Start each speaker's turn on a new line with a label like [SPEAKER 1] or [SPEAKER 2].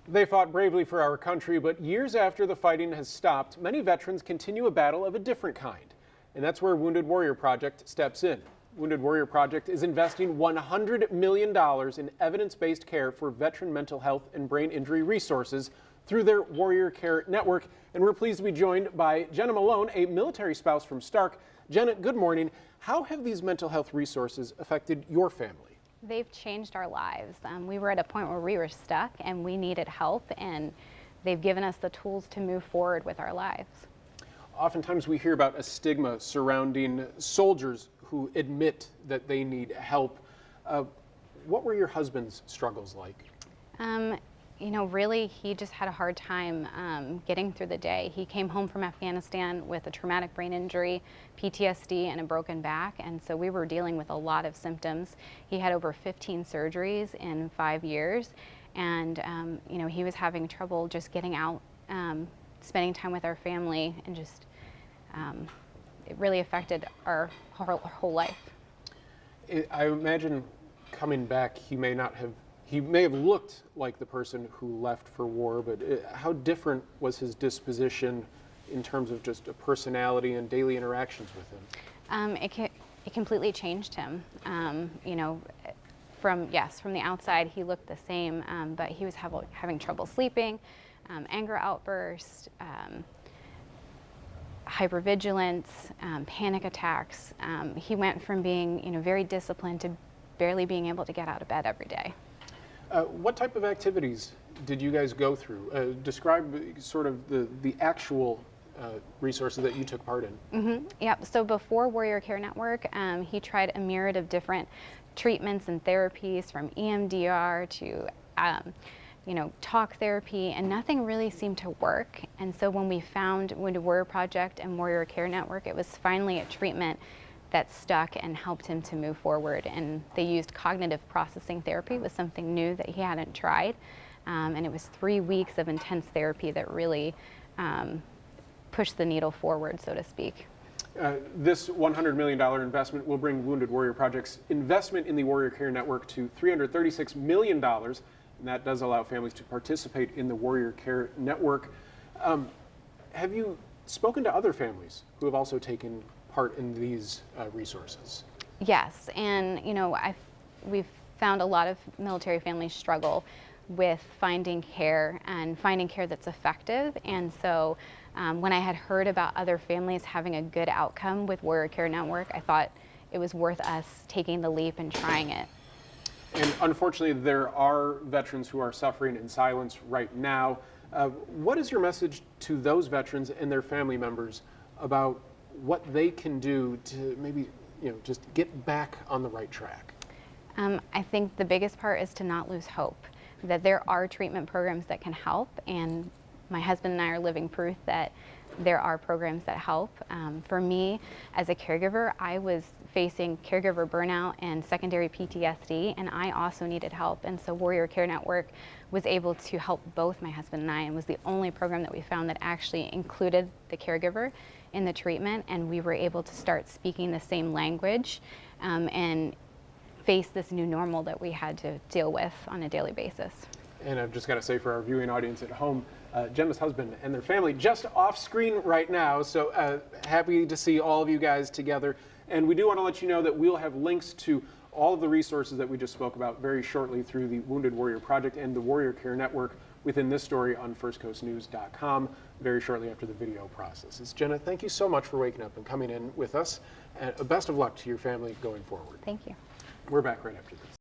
[SPEAKER 1] They fought bravely for our country, but years after the fighting has stopped, many veterans continue a battle of a different kind. And that's where Wounded Warrior Project steps in. Wounded Warrior Project is investing $100 million in evidence-based care for veteran mental health and brain injury resources through their Warrior Care Network. And we're pleased to be joined by Jenna Malone, a military spouse from Stark. Jenna, good morning. How have these mental health resources affected your family?
[SPEAKER 2] They've changed our lives. We were at a point where we were stuck and we needed help, and they've given us the tools to move forward with our lives.
[SPEAKER 1] Oftentimes we hear about a stigma surrounding soldiers who admit that they need help. What were your husband's struggles like?
[SPEAKER 2] Really, he just had a hard time getting through the day. He came home from Afghanistan with a traumatic brain injury, PTSD, and a broken back, and so we were dealing with a lot of symptoms. He had over 15 surgeries in 5 years, and he was having trouble just getting out, spending time with our family, and just it really affected our whole life.
[SPEAKER 1] I imagine coming back, he may have looked like the person who left for war, but how different was his disposition in terms of just a personality and daily interactions with him?
[SPEAKER 2] It completely changed him. From the outside, he looked the same, but he was having trouble sleeping, anger outbursts, hypervigilance, panic attacks. He went from being, very disciplined to barely being able to get out of bed every day.
[SPEAKER 1] What type of activities did you guys go through? Describe sort of the actual resources that you took part in.
[SPEAKER 2] Yep. So before Warrior Care Network, he tried a myriad of different treatments and therapies, from EMDR to talk therapy, and nothing really seemed to work. And so when we found Wounded Warrior Project and Warrior Care Network, it was finally a treatment that stuck and helped him to move forward. And they used cognitive processing therapy. It was something new that he hadn't tried. And it was 3 weeks of intense therapy that really pushed the needle forward, so to speak.
[SPEAKER 1] This $100 million investment will bring Wounded Warrior Project's investment in the Warrior Care Network to $336 million. And that does allow families to participate in the Warrior Care Network. Have you spoken to other families who have also taken part in these resources?
[SPEAKER 2] Yes, and we've found a lot of military families struggle with finding care and finding care that's effective. And so when I had heard about other families having a good outcome with Warrior Care Network, I thought it was worth us taking the leap and trying it.
[SPEAKER 1] And unfortunately, there are veterans who are suffering in silence right now. What is your message to those veterans and their family members about what they can do to maybe just get back on the right track?
[SPEAKER 2] I think the biggest part is to not lose hope, that there are treatment programs that can help, and my husband and I are living proof that there are programs that help. For me, as a caregiver, I was facing caregiver burnout and secondary PTSD, and I also needed help. And so Warrior Care Network was able to help both my husband and I, and was the only program that we found that actually included the caregiver in the treatment, and we were able to start speaking the same language and face this new normal that we had to deal with on a daily basis.
[SPEAKER 1] And I've just got to say, for our viewing audience at home, Jenna's husband and their family just off screen right now, so happy to see all of you guys together. And we do want to let you know that we'll have links to all of the resources that we just spoke about very shortly through the Wounded Warrior Project and the Warrior Care Network within this story on firstcoastnews.com very shortly after the video processes. Jenna, thank you so much for waking up and coming in with us, and best of luck to your family going forward.
[SPEAKER 2] Thank you.
[SPEAKER 1] We're back right after this.